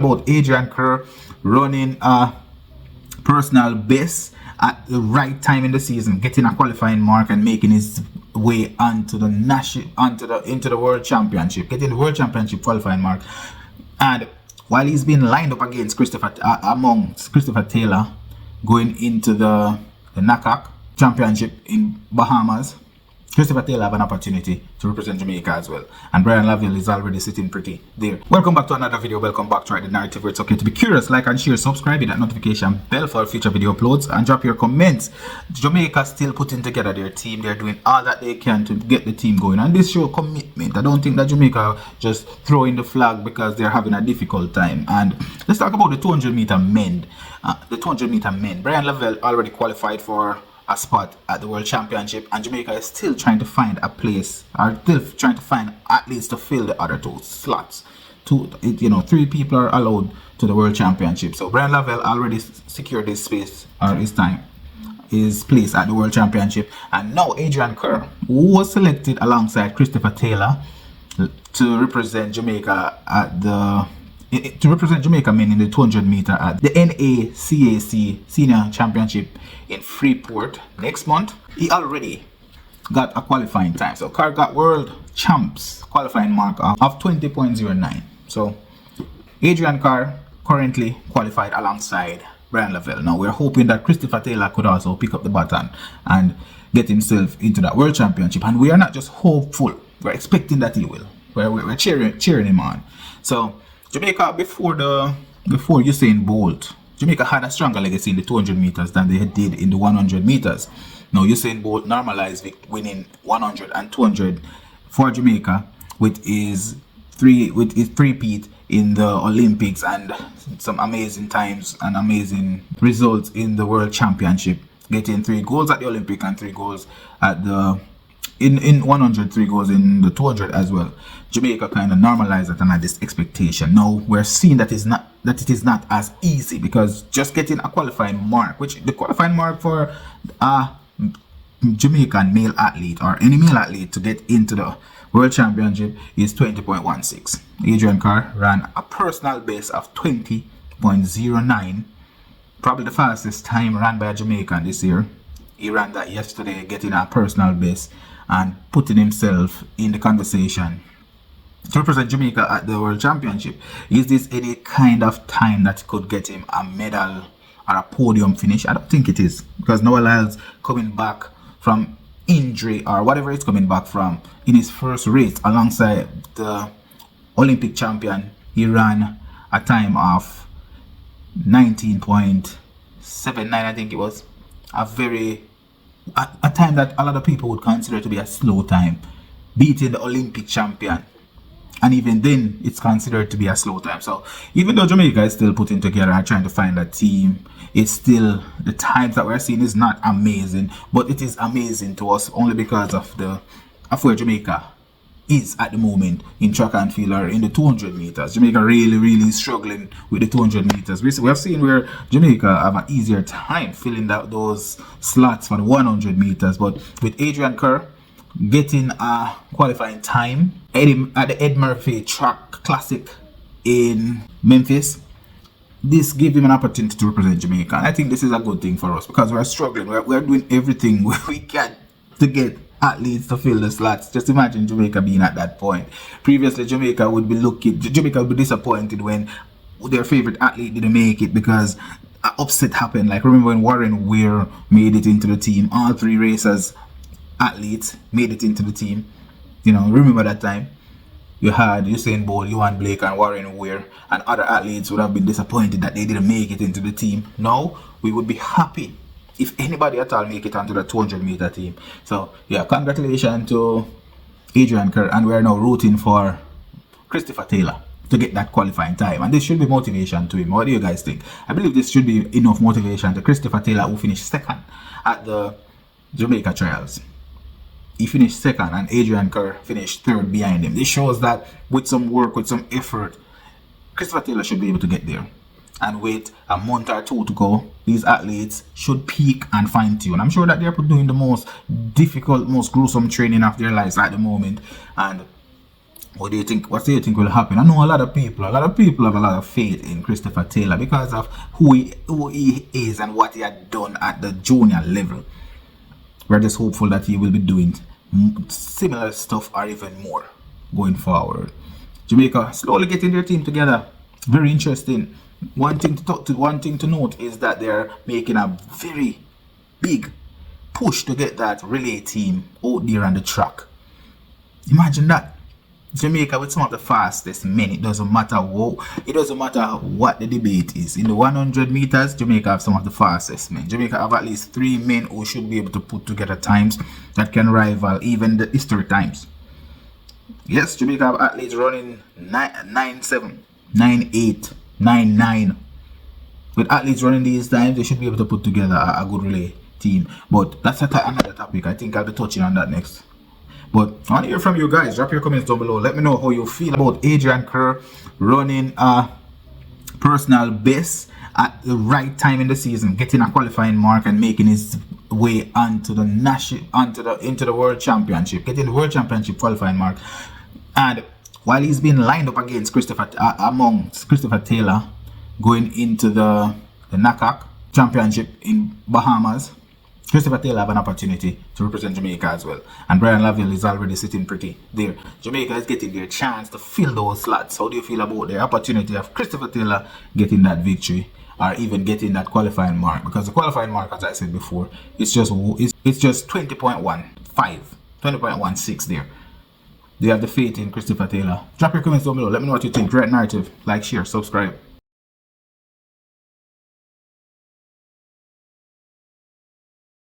About Adrien Kerr running a personal best at the right time in the season, getting a qualifying mark and making his way onto the into the World Championship, getting the World Championship qualifying mark. And while he's been lined up against amongst Christopher Taylor going into the NACAC Championship in Bahamas, Christopher Taylor have an opportunity to represent Jamaica as well. And Brian Laville is already sitting pretty there. Welcome back to another video. Welcome back to The Narrative, where it's okay to be curious. Like and share, subscribe, hit that notification bell for future video uploads, and drop your comments. Jamaica still putting together their team. They're doing all that they can to get the team going. And this show commitment. I don't think that Jamaica just throw in the flag because they're having a difficult time. And let's talk about the 200-meter men. The 200-meter men. Brian Laville already qualified for a spot at the World Championship, and Jamaica is still trying to find a place, or still trying to find athletes to fill the other two slots. Three people are allowed to the World Championship. So Brian Laville already secured his space, or his place at the World Championship. And now Adrien Kerr, who was selected alongside Christopher Taylor to represent Jamaica men in the 200 meter at the NACAC Senior Championship in Freeport next month. He already got a qualifying time. So Kerr got world champs qualifying mark of 20.09. So Adrien Kerr currently qualified alongside Brian Laville. Now we're hoping that Christopher Taylor could also pick up the baton and get himself into that World Championship. And we are not just hopeful, we're expecting that he will. We're cheering him on. So Jamaica, before Usain Bolt, Jamaica had a stronger legacy in the 200 meters than they did in the 100 meters. Now Usain Bolt normalized winning 100 and 200 for Jamaica with his three-peat in the Olympics and some amazing times and amazing results in the World Championship, getting 3 goals at the Olympic and 3 goals at the in 100, 3 goals in the 200 as well. Jamaica kind of normalized that and had this expectation. Now we're seeing that it is not as easy, because just getting a qualifying mark, which the qualifying mark for a Jamaican male athlete or any male athlete to get into the World Championship is 20.16. Adrien Kerr ran a personal best of 20.09, probably the fastest time ran by a Jamaican this year. He ran that yesterday, getting a personal best and putting himself in the conversation to represent Jamaica at the World Championship. Is this any kind of time that could get him a medal or a podium finish? I don't think it is, because Noah Lyles coming back from injury or whatever it's coming back from in his first race alongside the Olympic champion. He ran a time of 19.79, I think it was. A time that a lot of people would consider to be a slow time, beating the Olympic champion, and even then it's considered to be a slow time. So even though Jamaica is still putting together and trying to find a team, it's still, the times that we're seeing is not amazing, but it is amazing to us only because of where Jamaica is at the moment in track and field or in the 200 meters. Jamaica really struggling with the 200 meters. We have seen where Jamaica have an easier time filling out those slots for the 100 meters, but with Adrien Kerr getting a qualifying time at the Ed Murphy Track Classic in Memphis, this gave him an opportunity to represent Jamaica. And I think this is a good thing for us, because we're struggling. We're doing everything we can to get athletes to fill the slots. Just imagine Jamaica being at that point. Previously, Jamaica would be disappointed when their favorite athlete didn't make it because an upset happened. Like, remember when Warren Weir made it into the team? All 3 racers athletes made it into the team. Remember that time? You had Usain Bolt, Johan Blake, and Warren Weir, and other athletes would have been disappointed that they didn't make it into the team. Now we would be happy if anybody at all make it onto the 200 meter team. So yeah, congratulations to Adrien Kerr, and we're now rooting for Christopher Taylor to get that qualifying time, and this should be motivation to him. What do you guys think? I believe this should be enough motivation to Christopher Taylor, who finished second at the Jamaica trials. He finished second and Adrien Kerr finished third behind him. This shows that with some work, with some effort, Christopher Taylor should be able to get there. And with a month or 2 to go, these athletes should peak and fine tune. I'm sure that they're doing the most difficult, most gruesome training of their lives at the moment. And What do you think? What do you think will happen? I know a lot of people have a lot of faith in Christopher Taylor because of who he is and what he had done at the junior level. We're just hopeful that he will be doing similar stuff or even more going forward. Jamaica slowly getting their team together. Very interesting. One thing to note is that they're making a very big push to get that relay team out there on the track. Imagine that. Jamaica with some of the fastest men. It doesn't matter what the debate is. In the 100 meters, Jamaica have some of the fastest men. Jamaica have at least 3 men who should be able to put together times that can rival even the history times. Yes, Jamaica have athletes running 9.7, 9.8, 9.9. With athletes running these times, they should be able to put together a good relay team. But that's another topic. I think I'll be touching on that next. But I want to hear from you guys. Drop your comments down below. Let me know how you feel about Adrien Kerr running a personal best at the right time in the season, getting a qualifying mark and making his way onto the into the World Championship, getting the World Championship qualifying mark. And while he's been lined up against Christopher Taylor going into the NACAC Championship in Bahamas, Christopher Taylor have an opportunity to represent Jamaica as well. And Brian Laville is already sitting pretty there. Jamaica is getting their chance to fill those slots. How do you feel about the opportunity of Christopher Taylor getting that victory or even getting that qualifying mark? Because the qualifying mark, as I said before, it's just 20.15, 20.16 there. Do you have the faith in Christopher Taylor? Drop your comments down below. Let me know what you think. Great narrative. Like, share, subscribe.